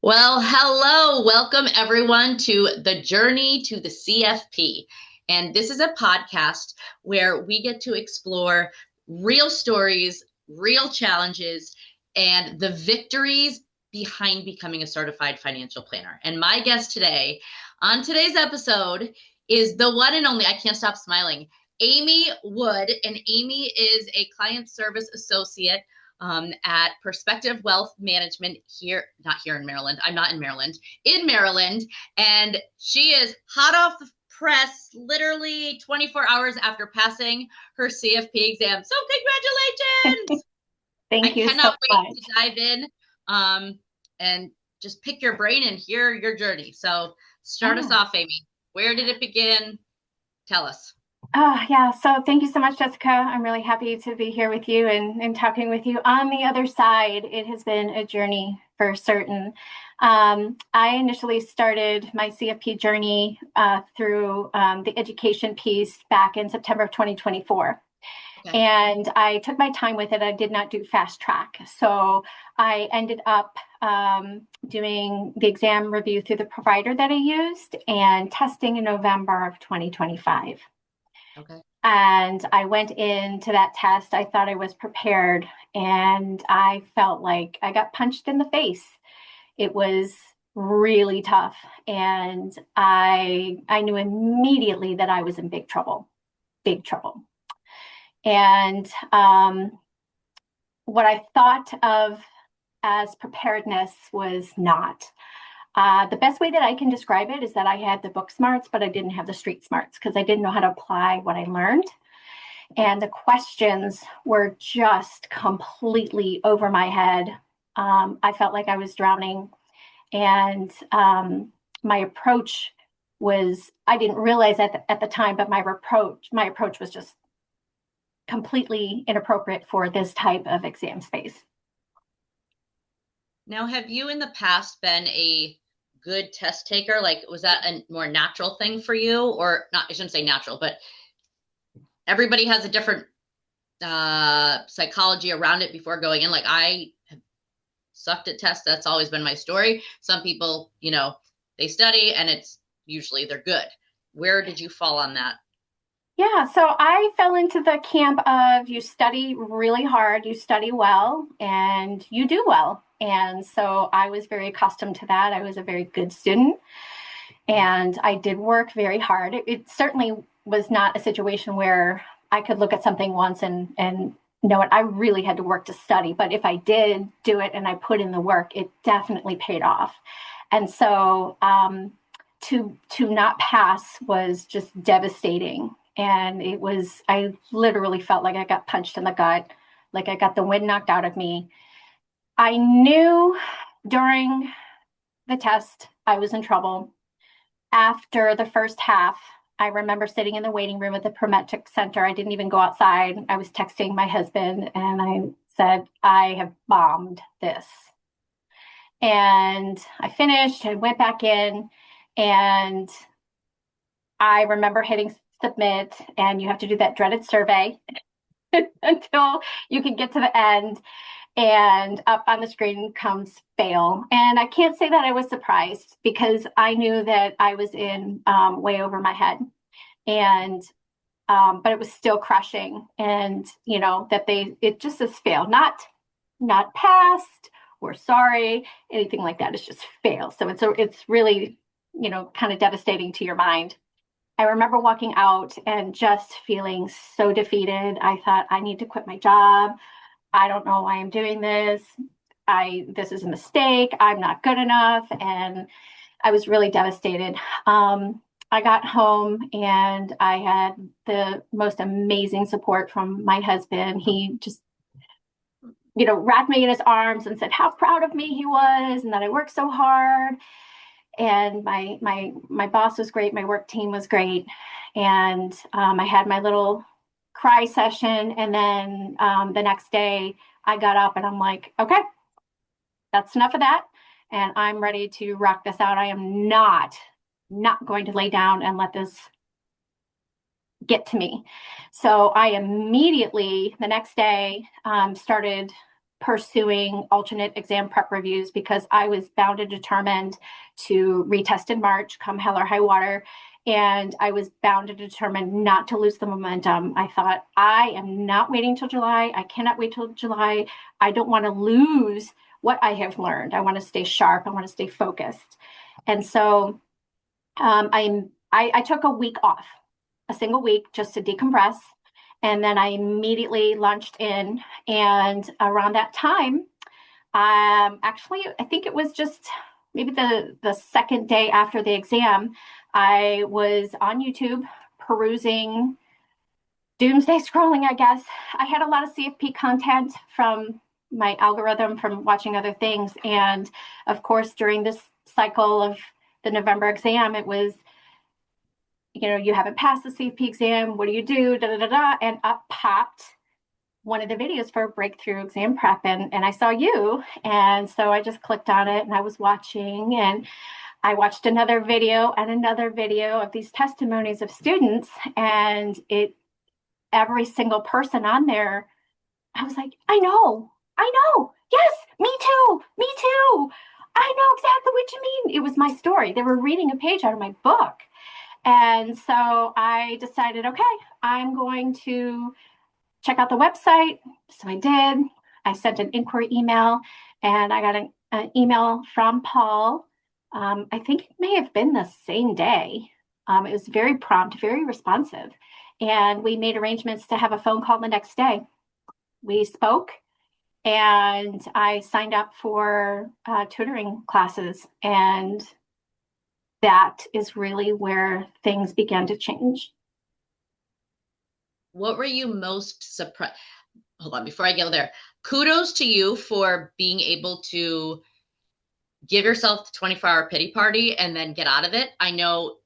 Well, hello. Welcome everyone to the Journey to the CFP. And this is a podcast where we get to explore real stories, real challenges, and the victories behind becoming a certified financial planner. And my guest today on today's episode is the one and only, I can't stop smiling, Amy Wood. And Amy is a client service associate at Perspective Wealth Management here, not here in Maryland. I'm not in Maryland. And she is hot off the press, literally 24 hours after passing her CFP exam. So, congratulations! I Thank you so cannot wait to much. dive in and just pick your brain and hear your journey. So, start us Yeah. off, Amy. Where did it begin? Tell us. Oh, yeah. So thank you so much, Jessica. I'm really happy to be here with you and talking with you. On the other side, it has been a journey for certain. I initially started my CFP journey through the education piece back in September of 2024. Okay. And I took my time with it. I did not do fast track. So I ended up doing the exam review through the provider that I used and testing in November of 2025. Okay. And I went into that test. I thought I was prepared, and I felt like I got punched in the face. It was really tough, and I knew immediately that I was in big trouble, big trouble. And what I thought of as preparedness was not. The best way that I can describe it is that I had the book smarts, but I didn't have the street smarts because I didn't know how to apply what I learned. And the questions were just completely over my head. I felt like I was drowning. And my approach was, I didn't realize at the time, but my approach was just completely inappropriate for this type of exam space. Now, have you in the past been a good test taker? Like, was that a more natural thing for you? Or not, I shouldn't say natural, but everybody has a different psychology around it before going in. Like, I have sucked at tests. That's always been my story. Some people, they study and it's usually they're good. Where did you fall on that? Yeah, so I fell into the camp of you study really hard, you study well, and you do well. And so I was very accustomed to that. I was a very good student and I did work very hard. It certainly was not a situation where I could look at something once and know it. I really had to work to study, but if I did do it and I put in the work, it definitely paid off. And so to not pass was just devastating. And I literally felt like I got punched in the gut, like I got the wind knocked out of me. I knew during the test I was in trouble. After the first half, I remember sitting in the waiting room at the Prometric Center. I didn't even go outside. I was texting my husband and I said, I have bombed this. And I finished and went back in, and I remember hitting submit, and you have to do that dreaded survey until you can get to the end. And up on the screen comes fail. And I can't say that I was surprised because I knew that I was in way over my head. And but it was still crushing. And that it just says fail, not passed or sorry, anything like that. It's just fail. So it's really kind of devastating to your mind. I remember walking out and just feeling so defeated. I thought, I need to quit my job. I don't know why I'm doing this. This is a mistake. I'm not good enough. And I was really devastated. I got home and I had the most amazing support from my husband. He just, wrapped me in his arms and said how proud of me he was and that I worked so hard. And my boss was great. My work team was great. And I had my little cry session. And then the next day I got up and I'm like, okay, that's enough of that. And I'm ready to rock this out. I am not going to lay down and let this get to me. So I immediately the next day started pursuing alternate exam prep reviews because I was bound and determined to retest in March, come hell or high water. And I was bound and determined not to lose the momentum. I thought, I am not waiting till July. I cannot wait till July. I don't want to lose what I have learned. I want to stay sharp. I want to stay focused. And so I took a week off, a single week, just to decompress. And then I immediately launched in. And around that time, actually, I think it was just maybe the second day after the exam, I was on YouTube perusing, doomsday scrolling, I guess. I had a lot of CFP content from my algorithm from watching other things. And of course, during this cycle of the November exam, it was, you haven't passed the CFP exam. What do you do? Da, da, da, da. And up popped one of the videos for breakthrough exam prep, and I saw you. And so I just clicked on it and I was watching, and I watched another video and another video of these testimonies of students, and every single person on there, I was like, I know. Yes, me too. I know exactly what you mean. It was my story. They were reading a page out of my book. And so I decided, okay, I'm going to check out the website. So I did. I sent an inquiry email, and I got an email from Paul. I think it may have been the same day. It was very prompt, very responsive. And we made arrangements to have a phone call the next day. We spoke, and I signed up for tutoring classes. And that is really where things began to change. What were you most surprised? Hold on, before I go there, kudos to you for being able to give yourself the 24-hour pity party and then get out of it. I know,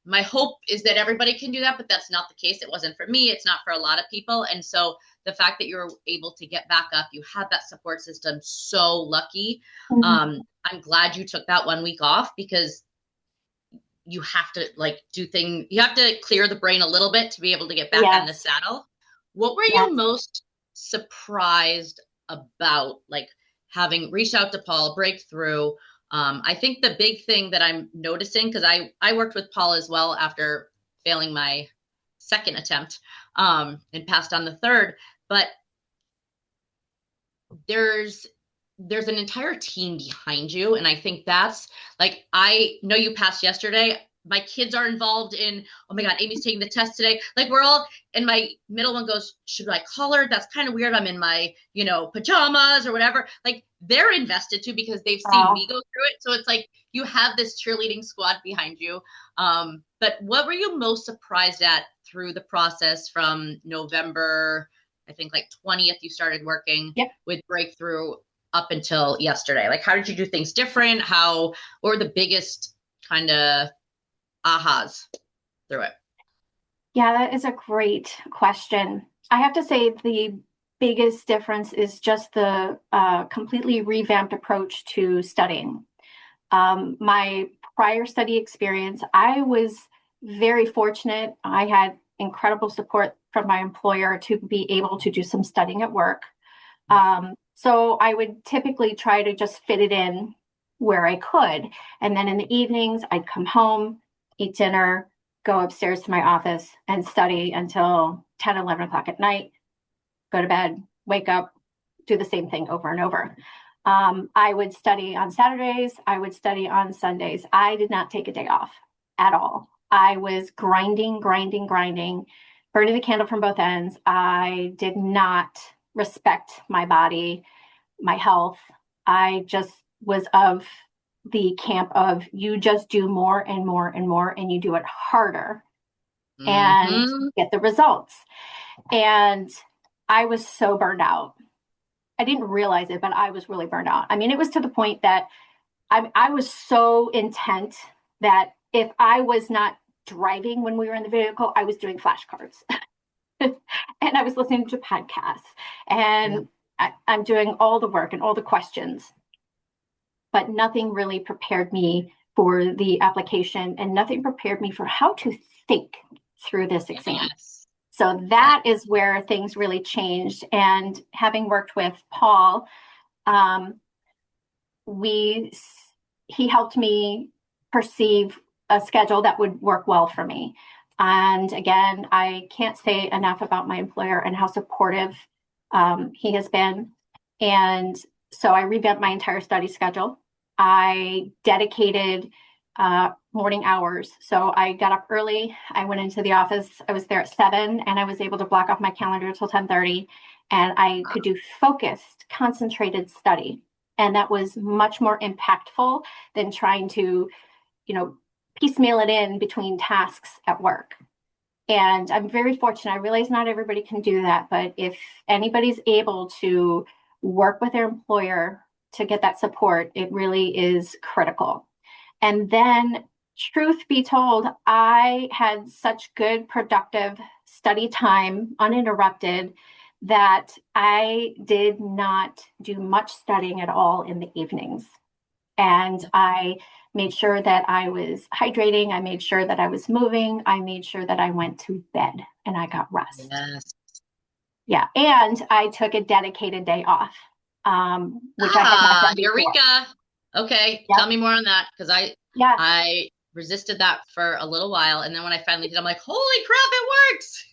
my hope is that everybody can do that, but that's not the case. It wasn't for me. It's not for a lot of people. And so the fact that you're able to get back up, you had that support system, so lucky. Mm-hmm. I'm glad you took that 1 week off, because you have to do things. You have to clear the brain a little bit to be able to get back on the Yes. saddle. What were Yes. you most surprised about, having reached out to Paul, breakthrough? I think the big thing that I'm noticing, because I worked with Paul as well after failing my second attempt, and passed on the third, but there's an entire team behind you. And I think that's I know you passed yesterday. My kids are involved in, oh my God, Amy's taking the test today. We're all, and my middle one goes, should I call her? That's kind of weird. I'm in my, pajamas or whatever. They're invested too, because they've seen me go through it. So it's you have this cheerleading squad behind you. But what were you most surprised at through the process from November, I think 20th, you started working with Breakthrough up until yesterday? How did you do things different? What were the biggest kind of ahas through it? Yeah, that is a great question. I have to say the biggest difference is just the completely revamped approach to studying. My prior study experience, I was very fortunate. I had incredible support from my employer to be able to do some studying at work. So I would typically try to just fit it in where I could. And then in the evenings, I'd come home, eat dinner, go upstairs to my office and study until 10, 11 o'clock at night, go to bed, wake up, do the same thing over and over. I would study on Saturdays. I would study on Sundays. I did not take a day off at all. I was grinding, burning the candle from both ends. I did not respect my body, my health. I just was of the camp of you just do more and more and more, and you do it harder and get the results. And I was so burned out. I didn't realize it, but I was really burned out. I mean, it was to the point that I was so intent that if I was not driving when we were in the vehicle, I was doing flashcards. And I was listening to podcasts, and I'm doing all the work and all the questions, but nothing really prepared me for the application, and nothing prepared me for how to think through this exam. So that is where things really changed. And having worked with Paul, um, we he helped me perceive a schedule that would work well for me. And again, I can't say enough about my employer and how supportive he has been. And so I revamped my entire study schedule. I dedicated morning hours. So I got up early. I went into the office. I was there at 7, and I was able to block off my calendar till 10:30, and I could do focused, concentrated study. And that was much more impactful than trying to, you know, piecemeal it in between tasks at work. And I'm very fortunate. I realize not everybody can do that, but if anybody's able to work with their employer to get that support, it really is critical. And then, truth be told, I had such good, productive study time, uninterrupted, that I did not do much studying at all in the evenings. And I made sure that I was hydrating. I made sure that I was moving. I made sure that I went to bed and I got rest. Yes. Yeah. And I took a dedicated day off, which I had not done before. Eureka. Okay, Yep. tell me more on that, because Yeah. I resisted that for a little while, and then when I finally did, I'm like, holy crap, it works.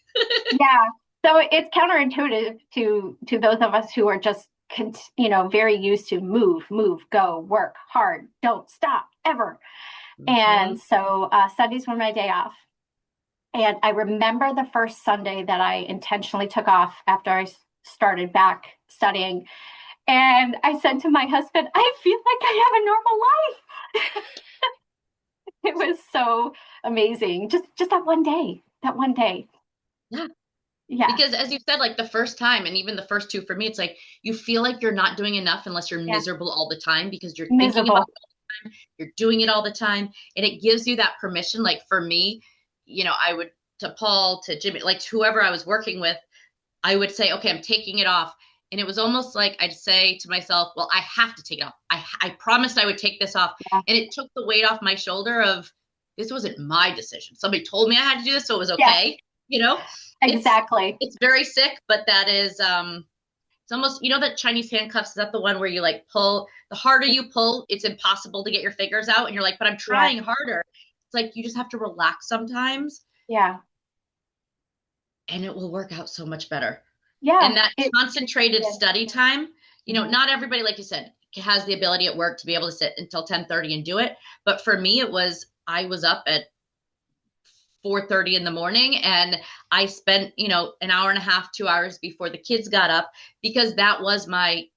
Yeah. So it's counterintuitive to those of us who are just very used to move, go, work hard, don't stop ever. And so Sundays were my day off. And I remember the first Sunday that I intentionally took off after I started back studying. And I said to my husband, I feel like I have a normal life. It was so amazing. Just that one day, that one day. Yeah. Yeah. Because as you said, like the first time and even the first two for me, it's like you feel like you're not doing enough unless you're Yeah. miserable all the time, because you're thinking about Miserable. it all the time, you're doing it all the time, and it gives you that permission. Like for me, I would, to Paul, to Jimmy, like to whoever I was working with, I would say, okay, I'm taking it off. And it was almost like I'd say to myself, well, I have to take it off. I promised I would take this off. Yeah. And it took the weight off my shoulder of, this wasn't my decision. Somebody told me I had to do this, so it was Yes, okay. You know, exactly. it's very sick, but that is, it's almost, that Chinese handcuffs, is that the one where you like pull, the harder you pull, it's impossible to get your fingers out. And you're like, but I'm Yeah. trying harder. It's like, you just have to relax sometimes. Yeah. And it will work out so much better. Yeah. And that concentrated study time, not everybody, like you said, has the ability at work to be able to sit until 10:30 and do it. But for me, I was up at 4:30 in the morning, and I spent, an hour and a half, 2 hours before the kids got up, because that was my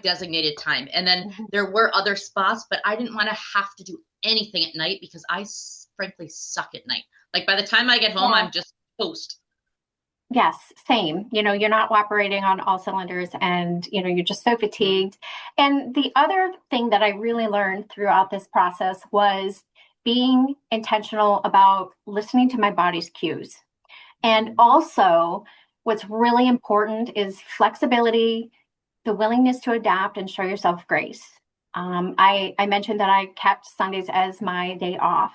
designated time. And then there were other spots, but I didn't want to have to do anything at night, because I frankly suck at night. Like by the time I get home, I'm just toast. Yes, same. You're not operating on all cylinders, and, you're just so fatigued. And the other thing that I really learned throughout this process was being intentional about listening to my body's cues. And also, what's really important is flexibility, the willingness to adapt, and show yourself grace. I mentioned that I kept Sundays as my day off,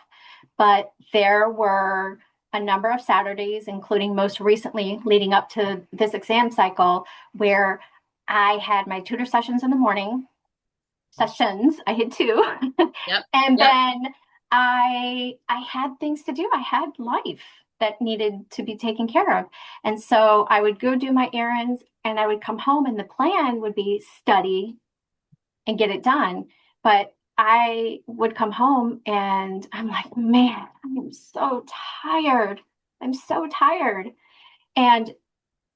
but there were a number of Saturdays, including most recently leading up to this exam cycle, where I had my tutor sessions in the morning. Sessions, I had 2. Yep. And then I had things to do. I had life that needed to be taken care of. And so I would go do my errands, and I would come home, and the plan would be study and get it done. But I would come home and I'm like, man, I'm so tired. I'm so tired. And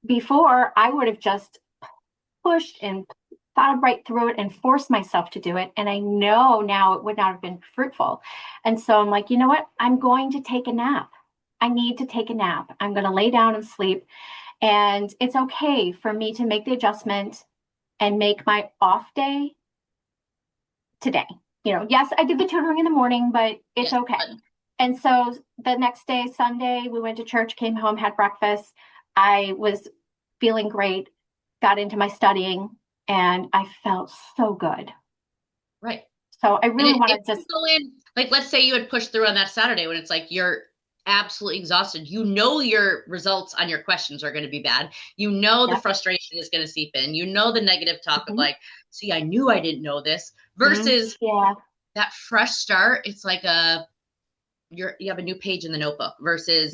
before, I would have just pushed and thought right through it and forced myself to do it. And I know now it would not have been fruitful. And so I'm like, you know what? I'm going to take a nap. I need to take a nap. I'm going to lay down and sleep. And it's okay for me to make the adjustment and make my off day today. Yes, I did the tutoring in the morning, but it's okay. And so the next day, Sunday, we went to church, came home, had breakfast. I was feeling great, got into my studying, and I felt so good. Right. So I really want to just go in, like, let's say you had pushed through on that Saturday when it's like you're absolutely exhausted. You know your results on your questions are going to be bad. You know the Yep. frustration is going to seep in. You know the negative talk of Mhm. like, see, I knew I didn't know this Mhm. versus Yeah, that fresh start. It's like you have a new page in the notebook versus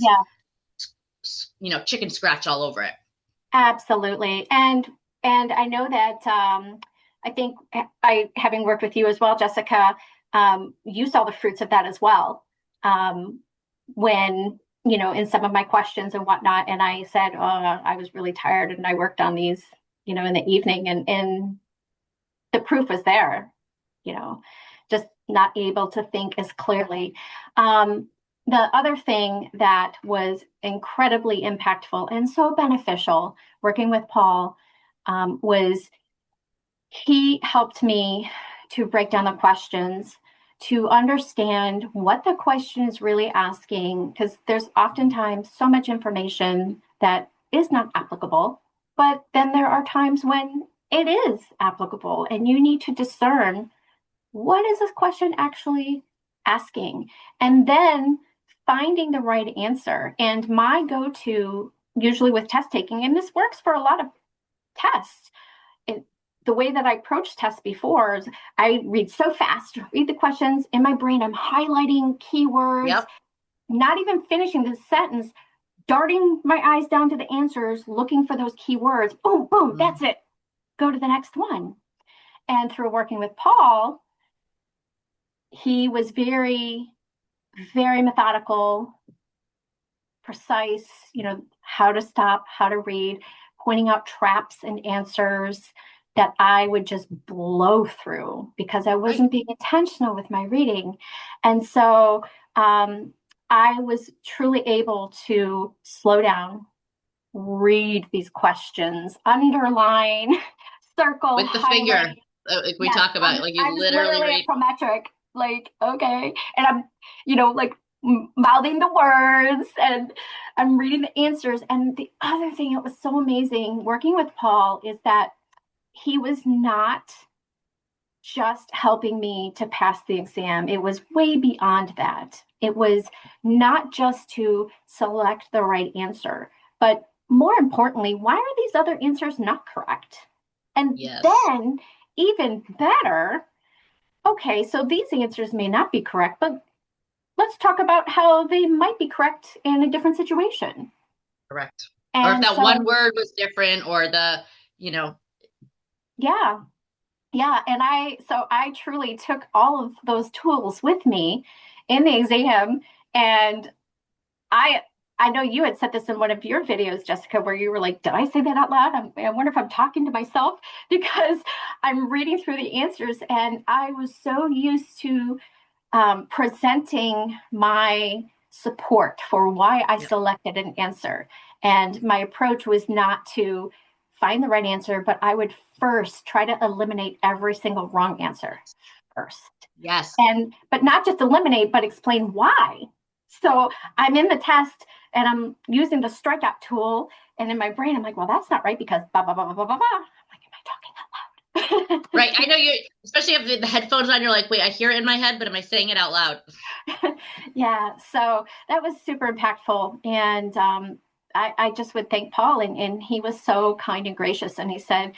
yeah, chicken scratch all over it. absolutely. And I know that I think I having worked with you as well, Jessica, you saw the fruits of that as well. When in some of my questions and whatnot, and I said, "Oh, I was really tired, and I worked on these, in the evening," and the proof was there. You know, just not able to think as clearly. The other thing that was incredibly impactful and so beneficial working with Paul was he helped me to break down the questions, to understand what the question is really asking, because there's oftentimes so much information that is not applicable, but then there are times when it is applicable, and you need to discern what is this question actually asking? And then finding the right answer. And my go to, usually with test taking, and this works for a lot of tests, it, the way that I approached tests before is I read so fast, read the questions in my brain, I'm highlighting keywords, Yep. not even finishing the sentence, darting my eyes down to the answers, looking for those keywords. Boom, boom, that's Mm-hmm. it. Go to the next one. And through working with Paul, he was very, very methodical, precise, how to stop, how to read, pointing out traps and answers that I would just blow through because I Right. wasn't being intentional with my reading. And so I was truly able to slow down, read these questions, underline, circle, With the finger, highlight. like we Yes, talk about, like you I was literally literally a read. prometric. Like, okay, and I'm, like mouthing the words, and I'm reading the answers. And the other thing that was so amazing working with Paul is that he was not just helping me to pass the exam. It was way beyond that. It was not just to select the right answer, but more importantly, why are these other answers not correct? And Yes. then, even better, okay, so these answers may not be correct, but let's talk about how they might be correct in a different situation. Correct. Or if And that one so, word was different, or you know, yeah, yeah. So I truly took all of those tools with me in the exam. And I, I know you had said this in one of your videos, Jessica, where you were like, did I say that out loud? I wonder if I'm talking to myself because I'm reading through the answers and I was so used to presenting my support for why I yeah, selected an answer. And my approach was not to find the right answer, but I would first try to eliminate every single wrong answer first. yes, But not just eliminate, but explain why. So I'm in the test and I'm using the strikeout tool. And in my brain, I'm like, well, that's not right because blah, blah, blah, blah, blah, blah. I'm like, am I talking out right. loud? I know you, especially if the headphones on. You're like, wait, I hear it in my head, but am I saying it out loud? Yeah, so that was super impactful. And I just would thank Paul, and he was so kind and gracious. And he said,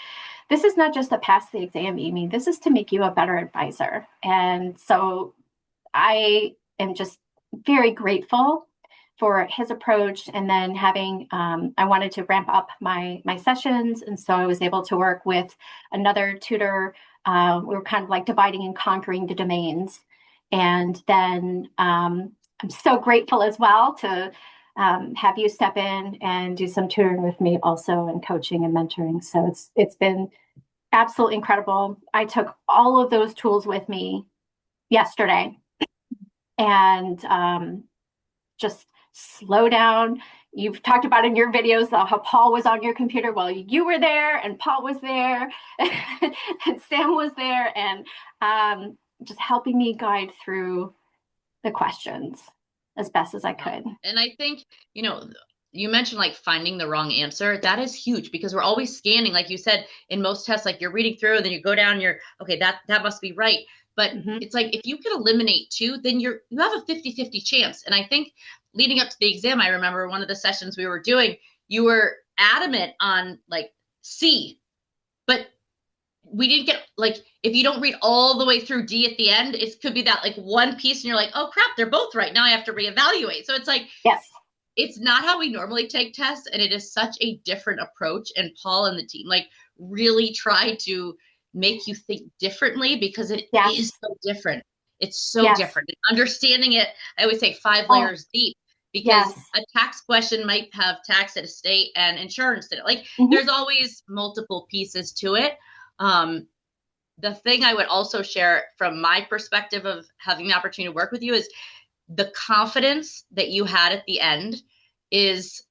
this is not just to pass the exam, Amy, this is to make you a better advisor. And so I am just very grateful for his approach. And then I wanted to ramp up my sessions. And so I was able to work with another tutor. We were kind of like dividing and conquering the domains. And then I'm so grateful as well to have you step in and do some tutoring with me also and coaching and mentoring. So it's been absolutely incredible. I took all of those tools with me yesterday and just slow down. You've talked about in your videos how Paul was on your computer while you were there, and Paul was there, and Sam was there, and just helping me guide through the questions as best as I Yeah. could. And I think, you mentioned like finding the wrong answer. That is huge because we're always scanning, like you said, in most tests, like you're reading through, then you go down, you're okay, that must be right. But Hmm. it's like if you can eliminate two, then you have a 50-50 chance. And I think leading up to the exam, I remember one of the sessions we were doing, you were adamant on like C, but we didn't get like if you don't read all the way through D at the end, it could be that like one piece and you're like, oh crap, they're both right. Now I have to reevaluate. So it's like Yes. it's not how we normally take tests, and it is such a different approach. And Paul and the team like really try to make you think differently because it is Yes. so different. It's so Yes. different. Understanding it, I always say 5 layers Oh, deep because yes. a tax question might have tax at a state and insurance in it. Like Hmm. there's always multiple pieces to it. Um, the thing I would also share from my perspective of having the opportunity to work with you is the confidence that you had at the end is,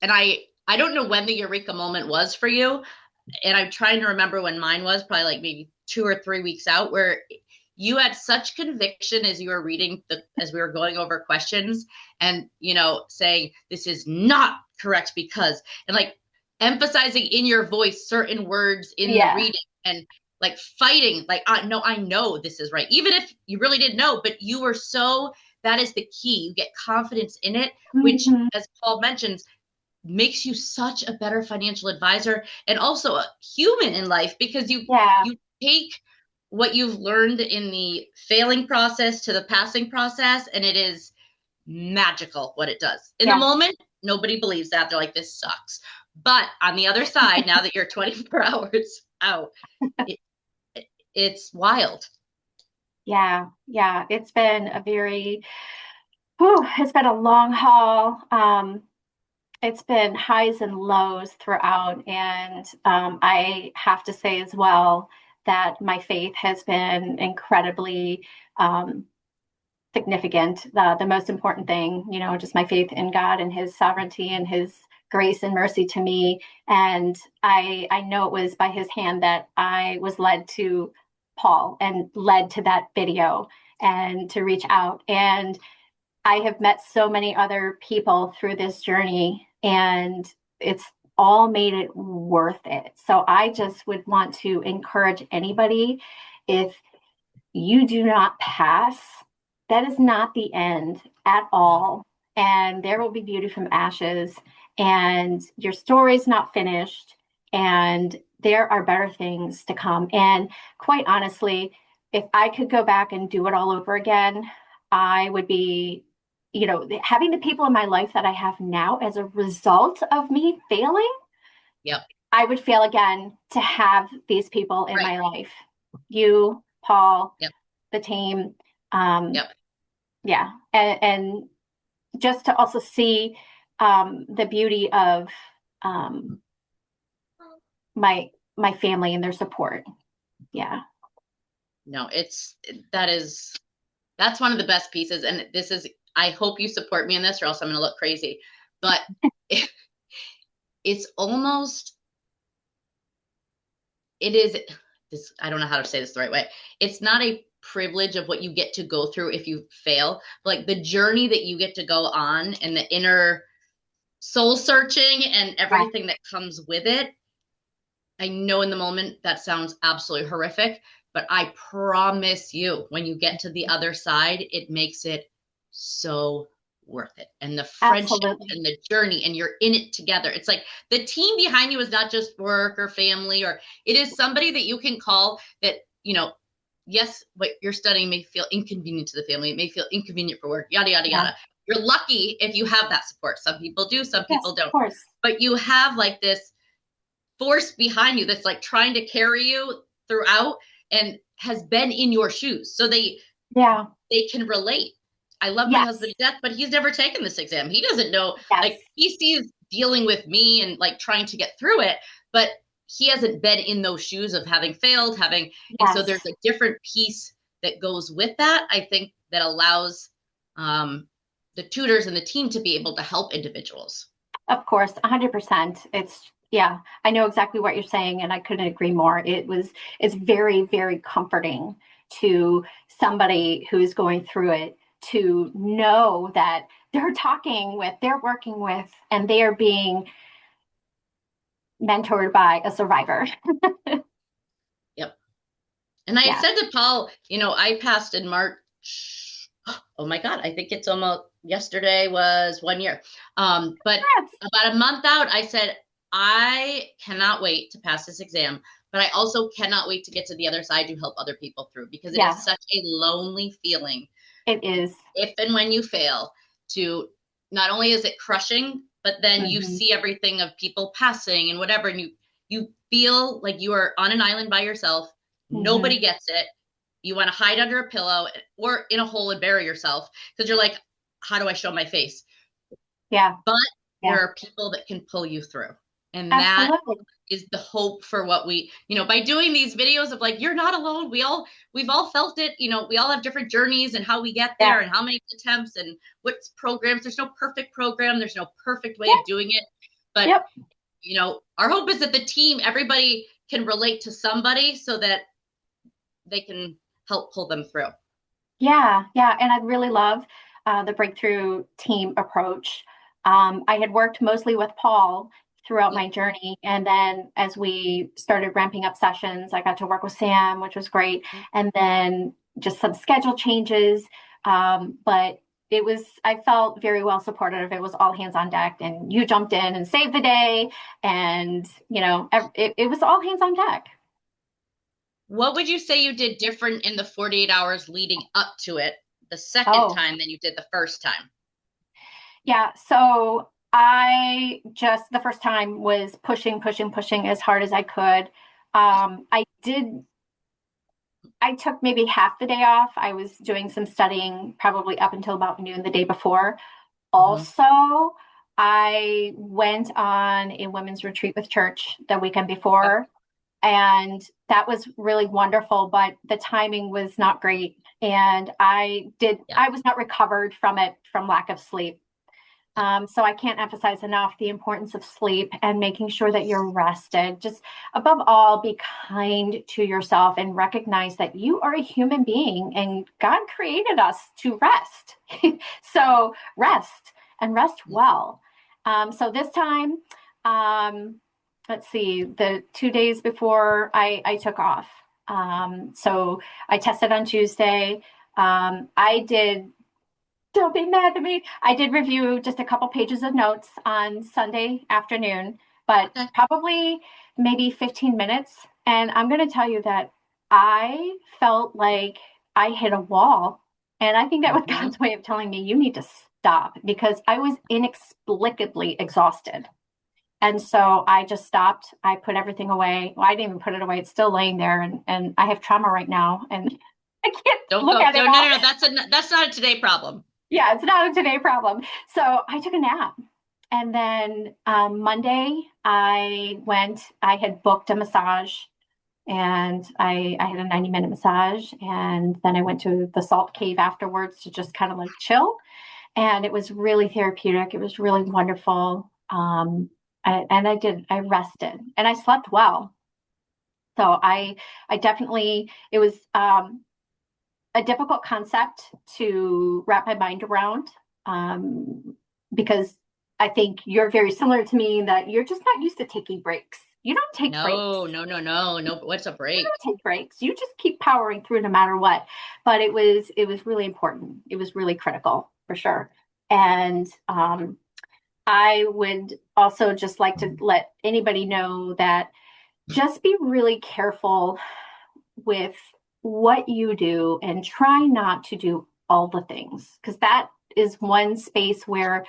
and I don't know when the eureka moment was for you, and I'm trying to remember when mine was, probably like maybe 2 or 3 weeks out, where you had such conviction as you were reading as we were going over questions and saying this is not correct because, and like emphasizing in your voice certain words in the Yeah. reading and like fighting like I know this is right even if you really didn't know, but you were so, that is the key. You get confidence in it, which Hmm. as Paul mentions makes you such a better financial advisor and also a human in life because you Yeah. you take what you've learned in the failing process to the passing process, and it is magical what it does. In the Yeah. moment, nobody believes that. They're like, this sucks. But on the other side, now that you're 24 hours out, it, it's wild. Yeah. Yeah. It's been a long haul. It's been highs and lows throughout. And I have to say as well that my faith has been incredibly um, significant. The most important thing, just my faith in God and His sovereignty and His grace and mercy to me. And I know it was by His hand that I was led to Paul and led to that video and to reach out. And I have met so many other people through this journey, and it's all made it worth it. So I just would want to encourage anybody, if you do not pass, that is not the end at all. And there will be beauty from ashes, and your story's not finished, and there are better things to come. And quite honestly, if I could go back and do it all over again, I would be, having the people in my life that I have now as a result of me failing, Yep. I would fail again to have these people in Right. my life. You, Paul, Yep. the team. Um, Yep. yeah. And just to also see the beauty of um, my my family and their support. Yeah. No, that is that's one of the best pieces. And this is, I hope you support me in this or else I'm going to look crazy. But it, it's almost, it is this, I don't know how to say this the right way. It's not a privilege of what you get to go through if you fail, but like the journey that you get to go on and the inner soul searching and Yeah. everything that comes with it. I know in the moment that sounds absolutely horrific, but I promise you, when you get to the other side, it makes it so worth it. And the friendship Absolutely. and the journey, and you're in it together. It's like the team behind you is not just work or family, or it is somebody that you can call that, yes, what you're studying may feel inconvenient to the family. It may feel inconvenient for work, yada, yada, Yeah. yada. You're lucky if you have that support. Some people do, some Yes, people of don't. course. But you have like this force behind you that's like trying to carry you throughout and has been in your shoes. So Yeah. they can relate. I love my husband Yes. to death, but he's never taken this exam. He doesn't know, Yes. like he sees dealing with me and like trying to get through it, but he hasn't been in those shoes of having failed, and so there's Yes. a different piece that goes with that. I think that allows the tutors and the team to be able to help individuals. Of course, 100%. Yeah, I know exactly what you're saying, and I couldn't agree more. It's very, very comforting to somebody who's going through it to know that they're working with, and they are being mentored by a survivor. Yep. And I had Yeah. said to Paul, I passed in March. Oh my God, I think it's almost yesterday was 1 year. But Yes. about a month out, I said, I cannot wait to pass this exam, but I also cannot wait to get to the other side to help other people through because it is Yeah, such a lonely feeling it is. if and when you fail to not only is it crushing, but then you Hmm. see everything of people passing and whatever, and you feel like you are on an island by yourself. Nobody Hmm. gets it. You want to hide under a pillow or in a hole and bury yourself because you're like, how do I show my face? Yeah. But there Yeah. are people that can pull you through. And that Absolutely. is the hope for what by doing these videos of like, you're not alone. We've all felt it. We all have different journeys and how we get Yeah. there and how many attempts and what programs. There's no perfect program. There's no perfect way of Yep. doing it. But, Yep. our hope is that the team, everybody can relate to somebody so that they can help pull them through. Yeah. Yeah. And I really love the breakthrough team approach. I had worked mostly with Paul throughout Yep. my journey. And then as we started ramping up sessions, I got to work with Sam, which was great. And then just some schedule changes. But I felt very well supported. It was all hands on deck, and you jumped in and saved the day. And, it was all hands on deck. What would you say you did different in the 48 hours leading up to it the second Oh, time than you did the first time? yeah. So the first time was pushing, pushing, pushing as hard as I could. I took maybe half the day off. I was doing some studying probably up until about noon the day before. Mm-hmm. Also, I went on a women's retreat with church the weekend before, and that was really wonderful, but the timing was not great. And Yeah. I was not recovered from it from lack of sleep. So I can't emphasize enough the importance of sleep and making sure that you're rested. Just above all, be kind to yourself and recognize that you are a human being and God created us to rest. So rest and rest well. So this time, let's see, the 2 days before I took off. So I tested on Tuesday. I did Don't be mad at me. I did review just a couple pages of notes on Sunday afternoon, but Okay. probably maybe 15 minutes. And I'm going to tell you that I felt like I hit a wall. And I think that was Mm-hmm. God's way of telling me, you need to stop because I was inexplicably exhausted. And so I just stopped. I put everything away. Well, I didn't even put it away. It's still laying there. And I have trauma right now. And I can't Don't look go. at it No, no, all. no, no. That's not a today problem. Yeah, it's not a today problem. So I took a nap. And then Monday, I had booked a massage and I had a 90-minute massage. And then I went to the salt cave afterwards to just kind of like chill. And it was really therapeutic. It was really wonderful. I rested and I slept well. So I definitely, it was a difficult concept to wrap my mind around um, because I think you're very similar to me in that you're just not used to taking breaks. You don't take breaks. No, no, no, no, no. What's a You break? don't take breaks. You just keep powering through no matter what. But it was really important. It was really critical for sure. And I would also just like to let anybody know that just be really careful with what you do and try not to do all the things because that is one space where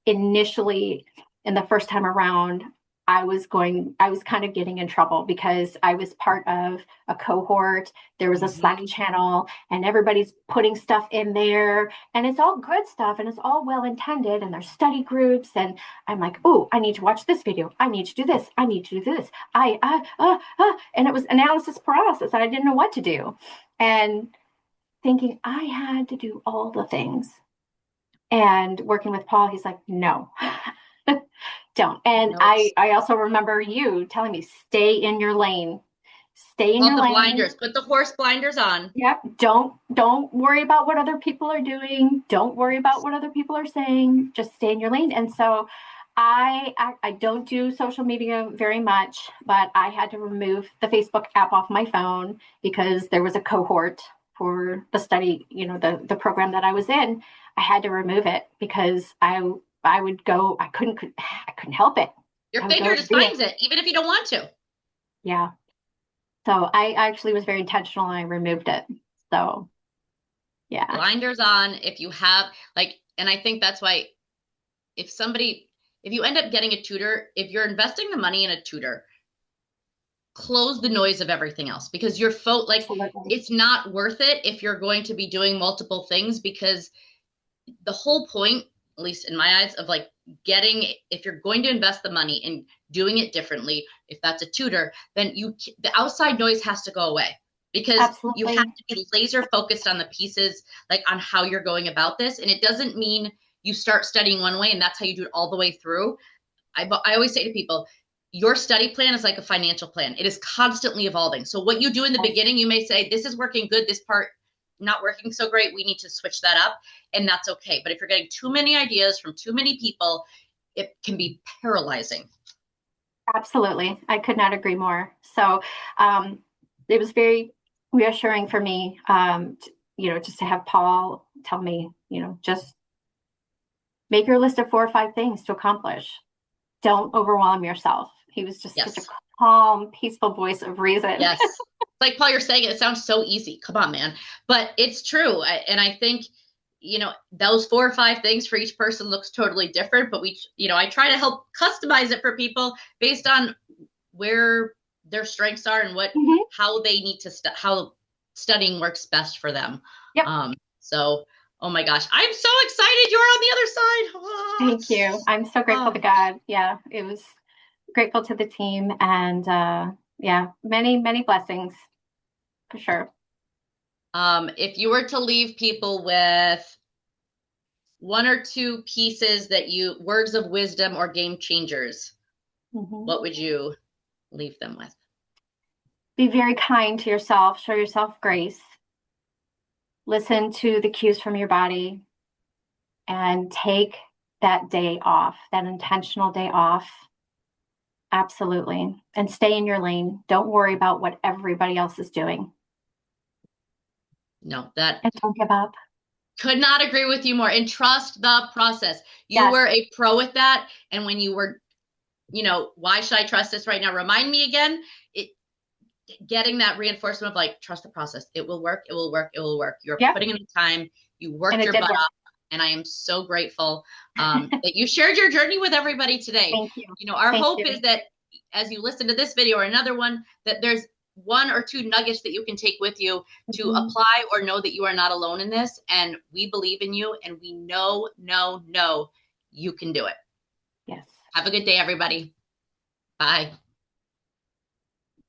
initially in the first time around I was kind of getting in trouble because I was part of a cohort. There was a Slack Mm-hmm. channel and everybody's putting stuff in there and it's all good stuff and it's all well intended and there's study groups and I'm like, oh, I need to watch this video. I need to do this. I need to do this. And it was analysis paralysis and I didn't know what to do. And thinking I had to do all the things and working with Paul, he's like, no, don't. And No, I also remember you telling me, stay in your lane. Stay in called your the lane. blinders. Put the horse blinders on. Yep. Don't worry about what other people are doing. Don't worry about what other people are saying. Just stay in your lane. And so I don't do social media very much, but I had to remove the Facebook app off my phone because there was a cohort for the study, the program that I was in. I had to remove it because I would go, I couldn't help it. Your I would finger go and just do it. finds it, even if you don't want to. Yeah. So I actually was very intentional and I removed it. So yeah. Blinders on. If you have and I think that's why if somebody, if you end up getting a tutor, if you're investing the money in a tutor, close the noise of everything else because Absolutely. it's not worth it if you're going to be doing multiple things because the whole point, at least in my eyes, of if you're going to invest the money in doing it differently, if that's a tutor, then the outside noise has to go away because you have Absolutely. to be laser focused on the pieces, like on how you're going about this. And it doesn't mean you start studying one way and that's how you do it all the way through. I always say to people, your study plan is like a financial plan. It is constantly evolving. So what you do in the Yes. beginning, you may say, this is working good, this part not working so great. We need to switch that up. And that's okay. But if you're getting too many ideas from too many people, it can be paralyzing. Absolutely. I could not agree more. So it was very reassuring for me, just to have Paul tell me, just make your list of 4 or 5 things to accomplish. Don't overwhelm yourself. He was just such a Yes. calm, peaceful voice of reason. Yes. Like Paul, you're saying it sounds so easy. Come on, man. But it's true. And I think, those 4 or 5 things for each person looks totally different. But I try to help customize it for people based on where their strengths are and Mhm. how they need to, how studying works best for them. Yep. So, oh my gosh, I'm so excited you're on the other side. Thank you. I'm so grateful Oh. to God. Yeah, it was grateful to the team and yeah, many, many blessings for sure. If you were to leave people with one or two pieces words of wisdom or game changers, Mhm. what would you leave them with? Be very kind to yourself, show yourself grace, listen to the cues from your body, and take that day off, that intentional day off. Absolutely. And stay in your lane. Don't worry about what everybody else is doing. No, that And don't give up. could not agree with you more. And trust the process. You Yes. were a pro with that. And when you were, why should I trust this right now? Remind me again. It Getting that reinforcement of trust the process. It will work. It will work. It will work. You're Yep. putting in the time. You And worked it your did butt work. off. And I am so grateful that you shared your journey with everybody today. Thank you. Our Thank hope you. is that as you listen to this video or another one, that there's one or two nuggets that you can take with you to Mhm. apply or know that you are not alone in this. And we believe in you and we know, you can do it. Yes. Have a good day, everybody. Bye.